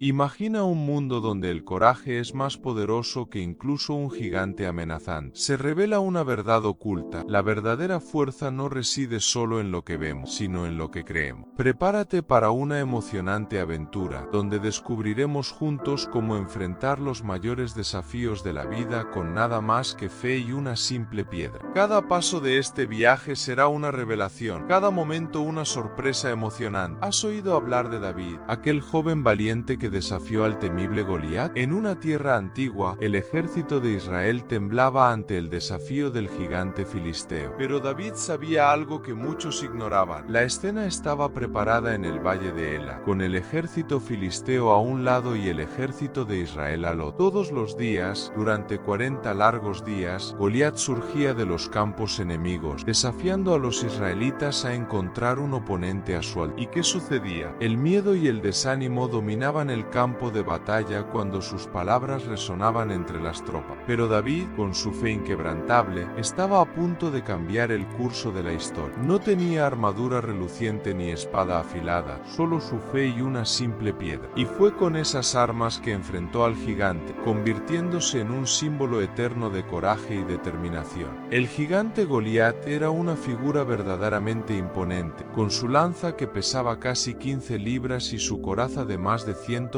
Imagina un mundo donde el coraje es más poderoso que incluso un gigante amenazante. Se revela una verdad oculta: la verdadera fuerza no reside solo en lo que vemos, sino en lo que creemos. Prepárate para una emocionante aventura, donde descubriremos juntos cómo enfrentar los mayores desafíos de la vida con nada más que fe y una simple piedra. Cada paso de este viaje será una revelación, cada momento una sorpresa emocionante. ¿Has oído hablar de David, aquel joven valiente que desafió al temible Goliat? En una tierra antigua, el ejército de Israel temblaba ante el desafío del gigante filisteo. Pero David sabía algo que muchos ignoraban. La escena estaba preparada en el valle de Ela, con el ejército filisteo a un lado y el ejército de Israel al otro. Todos los días, durante 40 largos días, Goliat surgía de los campos enemigos, desafiando a los israelitas a encontrar un oponente a su altura. ¿Y qué sucedía? El miedo y el desánimo dominaban el campo de batalla cuando sus palabras resonaban entre las tropas. Pero David, con su fe inquebrantable, estaba a punto de cambiar el curso de la historia. No tenía armadura reluciente ni espada afilada, solo su fe y una simple piedra. Y fue con esas armas que enfrentó al gigante, convirtiéndose en un símbolo eterno de coraje y determinación. El gigante Goliat era una figura verdaderamente imponente, con su lanza que pesaba casi 15 libras y su coraza de más de 125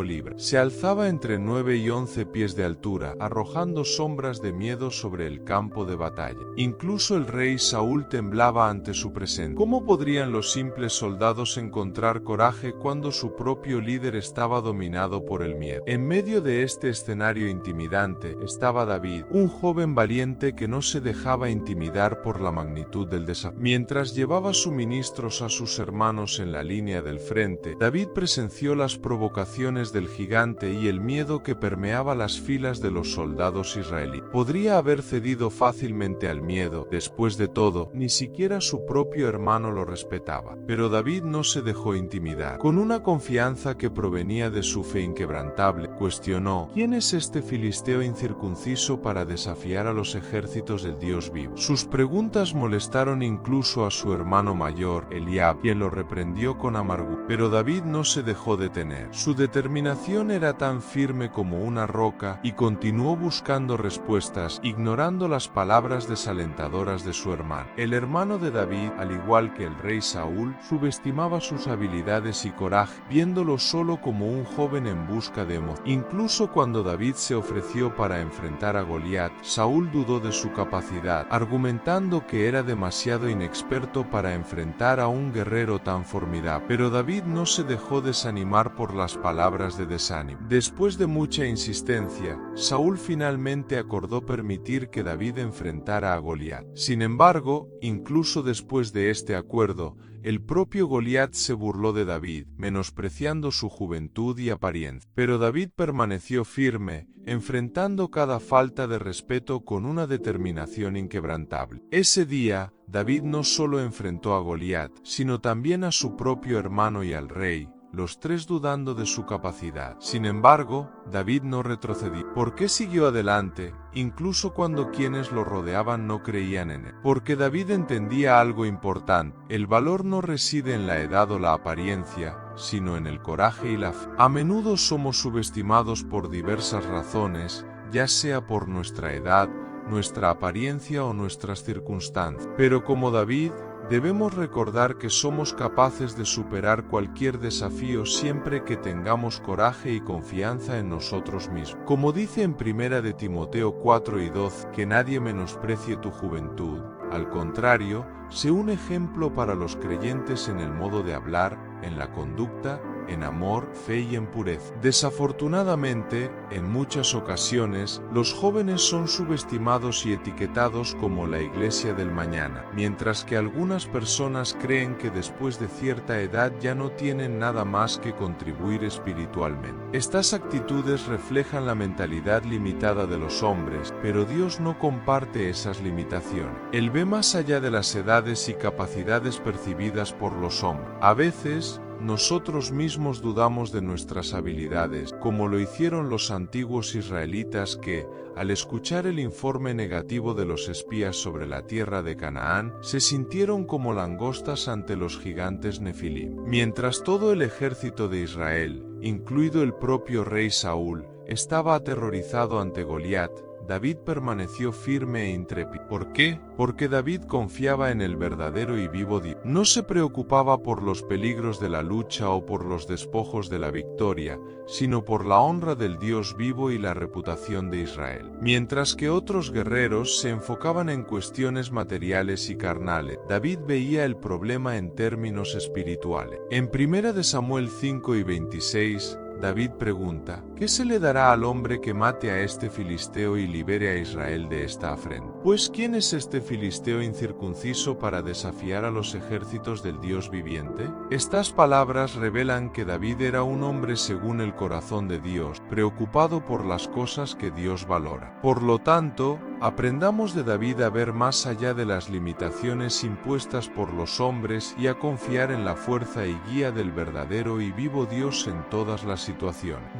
libras. Se alzaba entre 9 y 11 pies de altura, arrojando sombras de miedo sobre el campo de batalla. Incluso el rey Saúl temblaba ante su presencia. ¿Cómo podrían los simples soldados encontrar coraje cuando su propio líder estaba dominado por el miedo? En medio de este escenario intimidante estaba David, un joven valiente que no se dejaba intimidar por la magnitud del desafío. Mientras llevaba suministros a sus hermanos en la línea del frente, David presenció las provocaciones del gigante y el miedo que permeaba las filas de los soldados israelíes. Podría haber cedido fácilmente al miedo. Después de todo, ni siquiera su propio hermano lo respetaba. Pero David no se dejó intimidar. Con una confianza que provenía de su fe inquebrantable, cuestionó: ¿quién es este filisteo incircunciso para desafiar a los ejércitos del Dios vivo? Sus preguntas molestaron incluso a su hermano mayor, Eliab, quien lo reprendió con amargura. Pero David no se dejó detener. Su determinación era tan firme como una roca y continuó buscando respuestas, ignorando las palabras desalentadoras de su hermano. El hermano de David, al igual que el rey Saúl, subestimaba sus habilidades y coraje, viéndolo solo como un joven en busca de emoción. Incluso cuando David se ofreció para enfrentar a Goliat, Saúl dudó de su capacidad, argumentando que era demasiado inexperto para enfrentar a un guerrero tan formidable. Pero David no se dejó desanimar por las palabras de desánimo. Después de mucha insistencia, Saúl finalmente acordó permitir que David enfrentara a Goliat. Sin embargo, incluso después de este acuerdo, el propio Goliat se burló de David, menospreciando su juventud y apariencia. Pero David permaneció firme, enfrentando cada falta de respeto con una determinación inquebrantable. Ese día, David no solo enfrentó a Goliat, sino también a su propio hermano y al rey, los tres dudando de su capacidad. Sin embargo, David no retrocedió. ¿Por qué siguió adelante, incluso cuando quienes lo rodeaban no creían en él? Porque David entendía algo importante: el valor no reside en la edad o la apariencia, sino en el coraje y la fe. A menudo somos subestimados por diversas razones, ya sea por nuestra edad, nuestra apariencia o nuestras circunstancias. Pero como David, debemos recordar que somos capaces de superar cualquier desafío siempre que tengamos coraje y confianza en nosotros mismos. Como dice en 1 de Timoteo 4 y 12, que nadie menosprecie tu juventud. Al contrario, sé un ejemplo para los creyentes en el modo de hablar, en la conducta, en amor, fe y en pureza. Desafortunadamente, en muchas ocasiones, los jóvenes son subestimados y etiquetados como la iglesia del mañana, mientras que algunas personas creen que después de cierta edad ya no tienen nada más que contribuir espiritualmente. Estas actitudes reflejan la mentalidad limitada de los hombres, pero Dios no comparte esas limitaciones. Él ve más allá de las edades y capacidades percibidas por los hombres. A veces, nosotros mismos dudamos de nuestras habilidades, como lo hicieron los antiguos israelitas que, al escuchar el informe negativo de los espías sobre la tierra de Canaán, se sintieron como langostas ante los gigantes Nefilim. Mientras todo el ejército de Israel, incluido el propio rey Saúl, estaba aterrorizado ante Goliat, David permaneció firme e intrépido. ¿Por qué? Porque David confiaba en el verdadero y vivo Dios. No se preocupaba por los peligros de la lucha o por los despojos de la victoria, sino por la honra del Dios vivo y la reputación de Israel. Mientras que otros guerreros se enfocaban en cuestiones materiales y carnales, David veía el problema en términos espirituales. En 1 Samuel 5:26, David pregunta, ¿qué se le dará al hombre que mate a este filisteo y libere a Israel de esta afrenta? Pues ¿quién es este filisteo incircunciso para desafiar a los ejércitos del Dios viviente? Estas palabras revelan que David era un hombre según el corazón de Dios, preocupado por las cosas que Dios valora. Por lo tanto, aprendamos de David a ver más allá de las limitaciones impuestas por los hombres y a confiar en la fuerza y guía del verdadero y vivo Dios en todas las situaciones.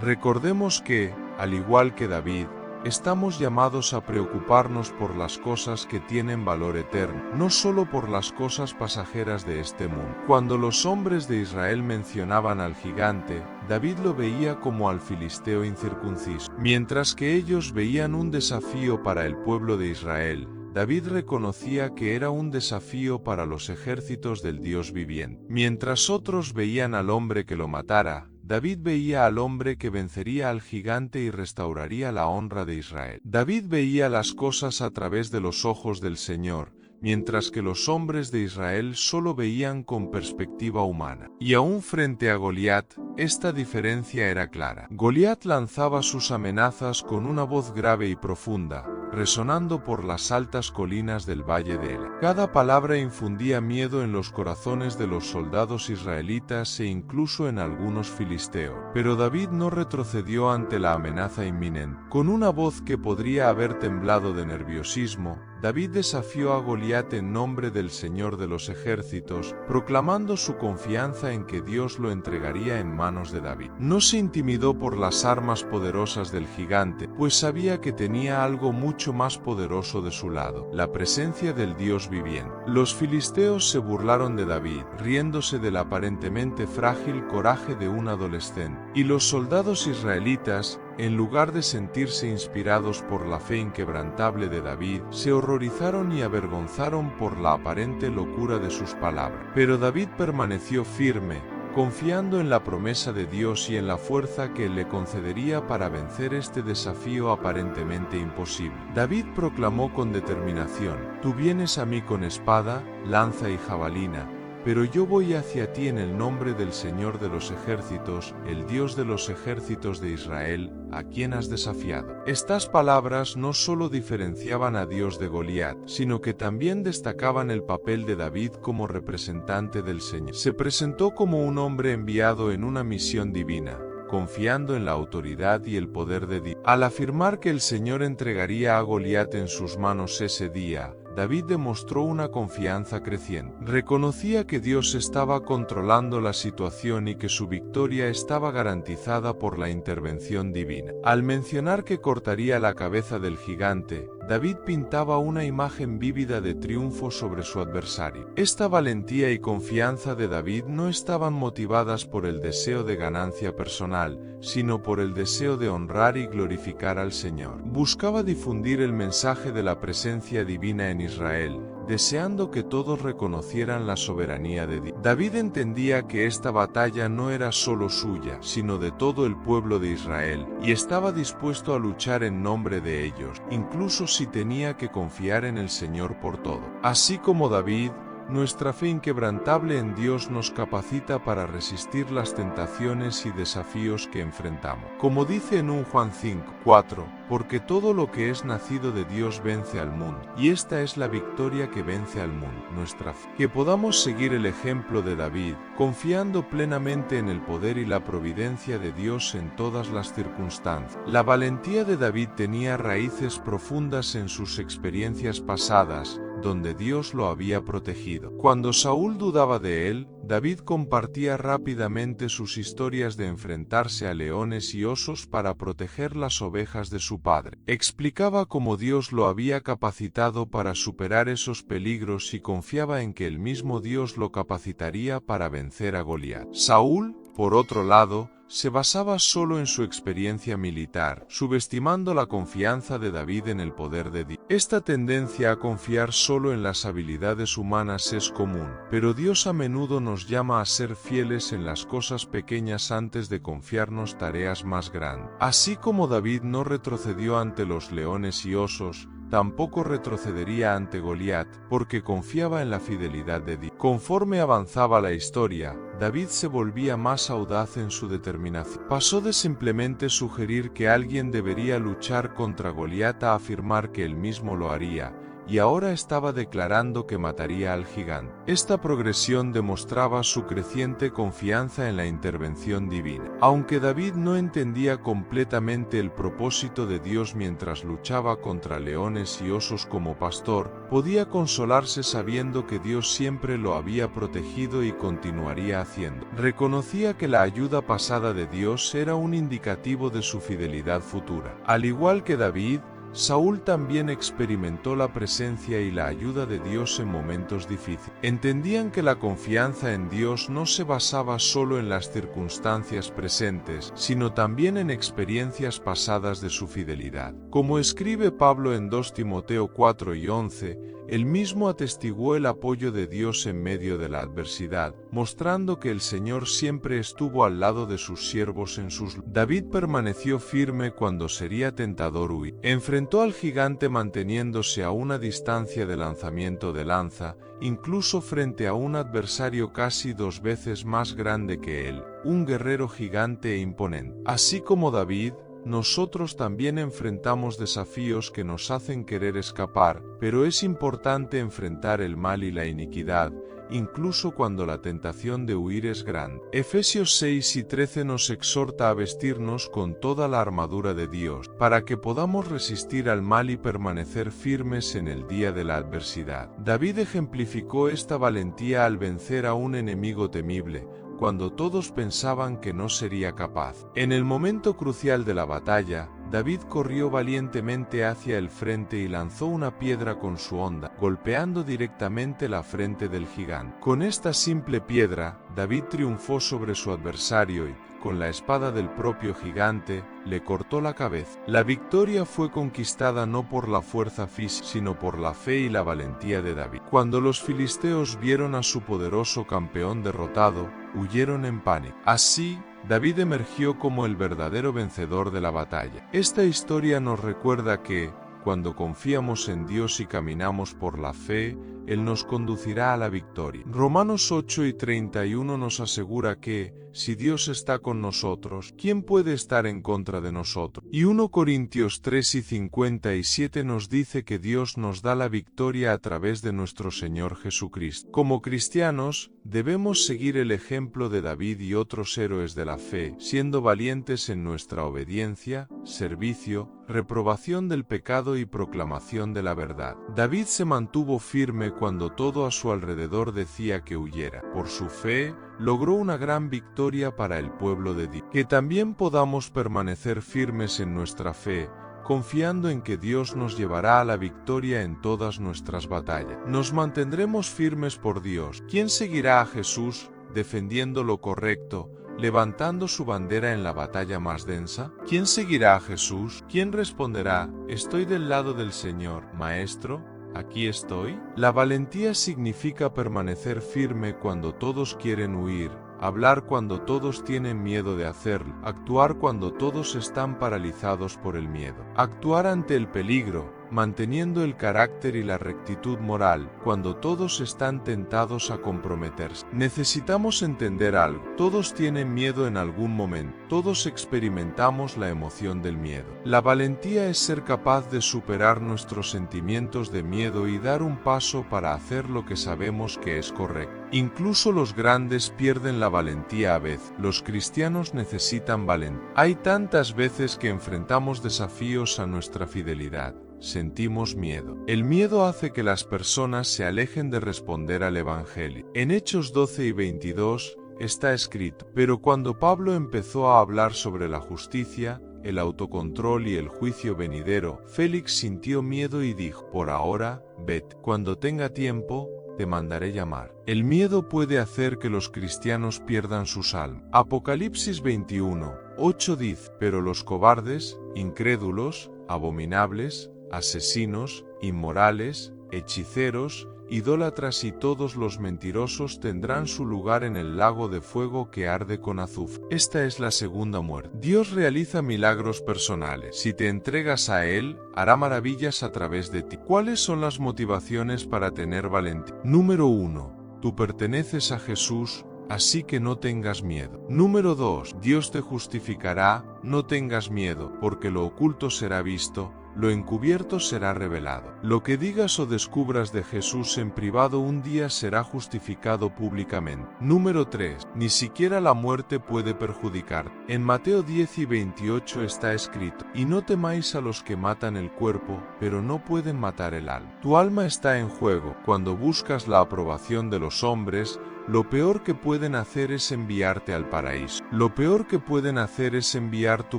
Recordemos que, al igual que David, estamos llamados a preocuparnos por las cosas que tienen valor eterno, no solo por las cosas pasajeras de este mundo. Cuando los hombres de Israel mencionaban al gigante, David lo veía como al filisteo incircunciso. Mientras que ellos veían un desafío para el pueblo de Israel, David reconocía que era un desafío para los ejércitos del Dios viviente. Mientras otros veían al hombre que lo matara, David veía al hombre que vencería al gigante y restauraría la honra de Israel. David veía las cosas a través de los ojos del Señor, mientras que los hombres de Israel solo veían con perspectiva humana. Y aún frente a Goliat, esta diferencia era clara. Goliat lanzaba sus amenazas con una voz grave y profunda, resonando por las altas colinas del valle de Ela. Cada palabra infundía miedo en los corazones de los soldados israelitas e incluso en algunos filisteos. Pero David no retrocedió ante la amenaza inminente. Con una voz que podría haber temblado de nerviosismo, David desafió a Goliat en nombre del Señor de los ejércitos, proclamando su confianza en que Dios lo entregaría en manos de David. No se intimidó por las armas poderosas del gigante, pues sabía que tenía algo mucho más poderoso de su lado, la presencia del Dios viviente. Los filisteos se burlaron de David, riéndose del aparentemente frágil coraje de un adolescente, y los soldados israelitas, en lugar de sentirse inspirados por la fe inquebrantable de David, se horrorizaron y avergonzaron por la aparente locura de sus palabras. Pero David permaneció firme, confiando en la promesa de Dios y en la fuerza que Él le concedería para vencer este desafío aparentemente imposible. David proclamó con determinación: «Tú vienes a mí con espada, lanza y jabalina, pero yo voy hacia ti en el nombre del Señor de los ejércitos, el Dios de los ejércitos de Israel, a quien has desafiado». Estas palabras no solo diferenciaban a Dios de Goliat, sino que también destacaban el papel de David como representante del Señor. Se presentó como un hombre enviado en una misión divina, confiando en la autoridad y el poder de Dios. Al afirmar que el Señor entregaría a Goliat en sus manos ese día, David demostró una confianza creciente. Reconocía que Dios estaba controlando la situación y que su victoria estaba garantizada por la intervención divina. Al mencionar que cortaría la cabeza del gigante, David pintaba una imagen vívida de triunfo sobre su adversario. Esta valentía y confianza de David no estaban motivadas por el deseo de ganancia personal, sino por el deseo de honrar y glorificar al Señor. Buscaba difundir el mensaje de la presencia divina en Israel, deseando que todos reconocieran la soberanía de Dios. David entendía que esta batalla no era solo suya, sino de todo el pueblo de Israel, y estaba dispuesto a luchar en nombre de ellos, incluso si tenía que confiar en el Señor por todo. Así como David, nuestra fe inquebrantable en Dios nos capacita para resistir las tentaciones y desafíos que enfrentamos. Como dice en 1 Juan 5:4, porque todo lo que es nacido de Dios vence al mundo, y esta es la victoria que vence al mundo, nuestra fe. Que podamos seguir el ejemplo de David, confiando plenamente en el poder y la providencia de Dios en todas las circunstancias. La valentía de David tenía raíces profundas en sus experiencias pasadas, donde Dios lo había protegido. Cuando Saúl dudaba de él, David compartía rápidamente sus historias de enfrentarse a leones y osos para proteger las ovejas de su padre. Explicaba cómo Dios lo había capacitado para superar esos peligros y confiaba en que el mismo Dios lo capacitaría para vencer a Goliat. Saúl, por otro lado, se basaba solo en su experiencia militar, subestimando la confianza de David en el poder de Dios. Esta tendencia a confiar solo en las habilidades humanas es común, pero Dios a menudo nos llama a ser fieles en las cosas pequeñas antes de confiarnos tareas más grandes. Así como David no retrocedió ante los leones y osos, tampoco retrocedería ante Goliat, porque confiaba en la fidelidad de Dios. Conforme avanzaba la historia, David se volvía más audaz en su determinación. Pasó de simplemente sugerir que alguien debería luchar contra Goliat a afirmar que él mismo lo haría, y ahora estaba declarando que mataría al gigante. Esta progresión demostraba su creciente confianza en la intervención divina. Aunque David no entendía completamente el propósito de Dios mientras luchaba contra leones y osos como pastor, podía consolarse sabiendo que Dios siempre lo había protegido y continuaría haciendo. Reconocía que la ayuda pasada de Dios era un indicativo de su fidelidad futura. Al igual que David, Saúl también experimentó la presencia y la ayuda de Dios en momentos difíciles. Entendían que la confianza en Dios no se basaba solo en las circunstancias presentes, sino también en experiencias pasadas de su fidelidad. Como escribe Pablo en 2 Timoteo 4 y 11, él mismo atestiguó el apoyo de Dios en medio de la adversidad, mostrando que el Señor siempre estuvo al lado de sus siervos en sus luchas. David permaneció firme cuando sería tentador huir. Enfrentó al gigante manteniéndose a una distancia de lanzamiento de lanza, incluso frente a un adversario casi 2 veces más grande que él, un guerrero gigante e imponente. Así como David, nosotros también enfrentamos desafíos que nos hacen querer escapar, pero es importante enfrentar el mal y la iniquidad, incluso cuando la tentación de huir es grande. Efesios 6 y 13 nos exhorta a vestirnos con toda la armadura de Dios, para que podamos resistir al mal y permanecer firmes en el día de la adversidad. David ejemplificó esta valentía al vencer a un enemigo temible, cuando todos pensaban que no sería capaz. En el momento crucial de la batalla, David corrió valientemente hacia el frente y lanzó una piedra con su honda, golpeando directamente la frente del gigante. Con esta simple piedra, David triunfó sobre su adversario y, con la espada del propio gigante, le cortó la cabeza. La victoria fue conquistada no por la fuerza física, sino por la fe y la valentía de David. Cuando los filisteos vieron a su poderoso campeón derrotado, huyeron en pánico. Así, David emergió como el verdadero vencedor de la batalla. Esta historia nos recuerda que, cuando confiamos en Dios y caminamos por la fe, Él nos conducirá a la victoria. Romanos 8 y 31 nos asegura que, si Dios está con nosotros, ¿quién puede estar en contra de nosotros? Y 1 Corintios 3 y 57 nos dice que Dios nos da la victoria a través de nuestro Señor Jesucristo. Como cristianos, debemos seguir el ejemplo de David y otros héroes de la fe, siendo valientes en nuestra obediencia, servicio, reprobación del pecado y proclamación de la verdad. David se mantuvo firme cuando todo a su alrededor decía que huyera. Por su fe, logró una gran victoria para el pueblo de Dios. Que también podamos permanecer firmes en nuestra fe, confiando en que Dios nos llevará a la victoria en todas nuestras batallas. Nos mantendremos firmes por Dios. ¿Quién seguirá a Jesús, defendiendo lo correcto, levantando su bandera en la batalla más densa? ¿Quién seguirá a Jesús? ¿Quién responderá, estoy del lado del Señor, Maestro? ¿Aquí estoy? La valentía significa permanecer firme cuando todos quieren huir, hablar cuando todos tienen miedo de hacerlo, actuar cuando todos están paralizados por el miedo, actuar ante el peligro, manteniendo el carácter y la rectitud moral, cuando todos están tentados a comprometerse. Necesitamos entender algo. Todos tienen miedo en algún momento. Todos experimentamos la emoción del miedo. La valentía es ser capaz de superar nuestros sentimientos de miedo y dar un paso para hacer lo que sabemos que es correcto. Incluso los grandes pierden la valentía a veces. Los cristianos necesitan valentía. Hay tantas veces que enfrentamos desafíos a nuestra fidelidad. sentimos miedo. El miedo hace que las personas se alejen de responder al Evangelio. En Hechos 12 y 22 está escrito: pero cuando Pablo empezó a hablar sobre la justicia, el autocontrol y el juicio venidero, Félix sintió miedo y dijo: por ahora, vete. Cuando tenga tiempo, te mandaré llamar. El miedo puede hacer que los cristianos pierdan sus almas. Apocalipsis 21:8 dice: pero los cobardes, incrédulos, abominables, asesinos, inmorales, hechiceros, idólatras y todos los mentirosos tendrán su lugar en el lago de fuego que arde con azufre. Esta es la segunda muerte. Dios realiza milagros personales. Si te entregas a Él, hará maravillas a través de ti. ¿Cuáles son las motivaciones para tener valentía? Número 1. Tú perteneces a Jesús, así que no tengas miedo. Número 2. Dios te justificará, no tengas miedo, porque lo oculto será visto, lo encubierto será revelado. Lo que digas o descubras de Jesús en privado un día será justificado públicamente. Número 3. Ni siquiera la muerte puede perjudicar. En Mateo 10 y 28 está escrito: y no temáis a los que matan el cuerpo, pero no pueden matar el alma. Tu alma está en juego. Cuando buscas la aprobación de los hombres, lo peor que pueden hacer es enviarte al paraíso. Lo peor que pueden hacer es enviar tu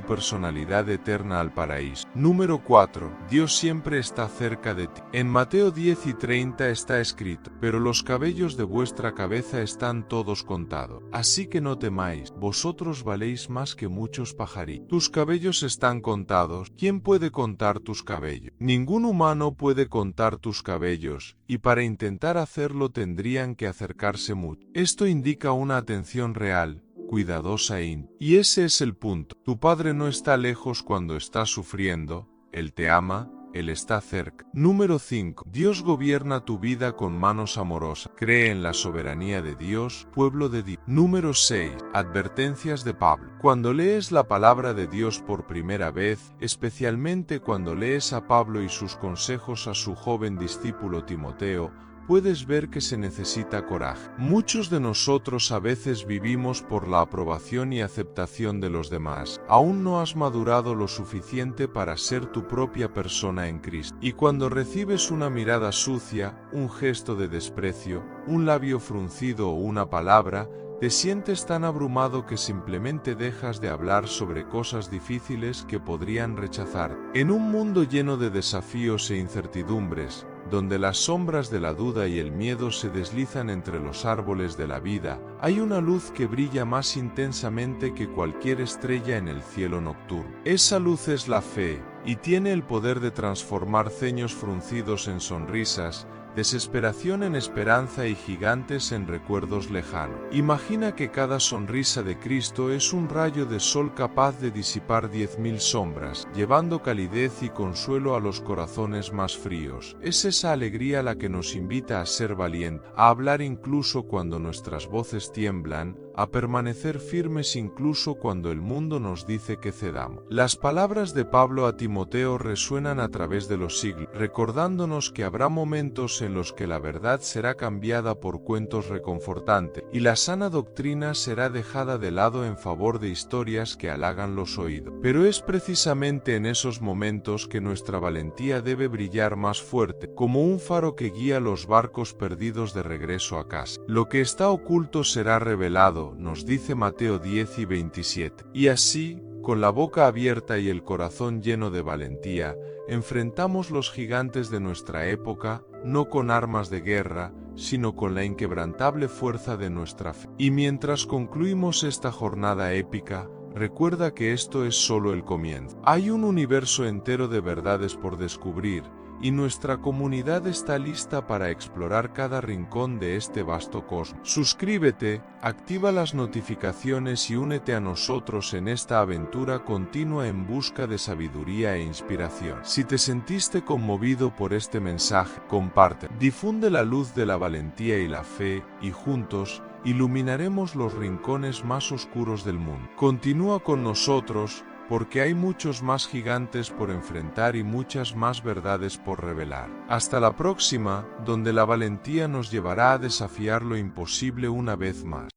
personalidad eterna al paraíso. Número 4. Dios siempre está cerca de ti. En Mateo 10 y 30 está escrito: pero los cabellos de vuestra cabeza están todos contados. Así que no temáis, vosotros valéis más que muchos pajarillos. Tus cabellos están contados. ¿Quién puede contar tus cabellos? Ningún humano puede contar tus cabellos, y para intentar hacerlo tendrían que acercarse mucho. Esto indica una atención real, cuidadosa y ese es el punto. Tu Padre no está lejos cuando estás sufriendo, Él te ama, Él está cerca. Número 5. Dios gobierna tu vida con manos amorosas. Cree en la soberanía de Dios, pueblo de Dios. Número 6. Advertencias de Pablo. Cuando lees la palabra de Dios por primera vez, especialmente cuando lees a Pablo y sus consejos a su joven discípulo Timoteo, puedes ver que se necesita coraje. Muchos de nosotros a veces vivimos por la aprobación y aceptación de los demás. Aún no has madurado lo suficiente para ser tu propia persona en Cristo. Y cuando recibes una mirada sucia, un gesto de desprecio, un labio fruncido o una palabra, te sientes tan abrumado que simplemente dejas de hablar sobre cosas difíciles que podrían rechazar. En un mundo lleno de desafíos e incertidumbres, donde las sombras de la duda y el miedo se deslizan entre los árboles de la vida, hay una luz que brilla más intensamente que cualquier estrella en el cielo nocturno. Esa luz es la fe, y tiene el poder de transformar ceños fruncidos en sonrisas, desesperación en esperanza y gigantes en recuerdos lejanos. Imagina que cada sonrisa de Cristo es un rayo de sol capaz de disipar 10.000 sombras, llevando calidez y consuelo a los corazones más fríos. Es esa alegría la que nos invita a ser valientes, a hablar incluso cuando nuestras voces tiemblan, a permanecer firmes incluso cuando el mundo nos dice que cedamos. Las palabras de Pablo a Timoteo resuenan a través de los siglos, recordándonos que habrá momentos en los que la verdad será cambiada por cuentos reconfortantes, y la sana doctrina será dejada de lado en favor de historias que halagan los oídos. Pero es precisamente en esos momentos que nuestra valentía debe brillar más fuerte, como un faro que guía los barcos perdidos de regreso a casa. Lo que está oculto será revelado, nos dice Mateo 10 y 27. Y así, con la boca abierta y el corazón lleno de valentía, enfrentamos los gigantes de nuestra época, no con armas de guerra, sino con la inquebrantable fuerza de nuestra fe. Y mientras concluimos esta jornada épica, recuerda que esto es solo el comienzo. Hay un universo entero de verdades por descubrir, y nuestra comunidad está lista para explorar cada rincón de este vasto cosmos. Suscríbete, activa las notificaciones y únete a nosotros en esta aventura continua en busca de sabiduría e inspiración. Si te sentiste conmovido por este mensaje, comparte, difunde la luz de la valentía y la fe, y juntos, iluminaremos los rincones más oscuros del mundo. Continúa con nosotros, porque hay muchos más gigantes por enfrentar y muchas más verdades por revelar. Hasta la próxima, donde la valentía nos llevará a desafiar lo imposible una vez más.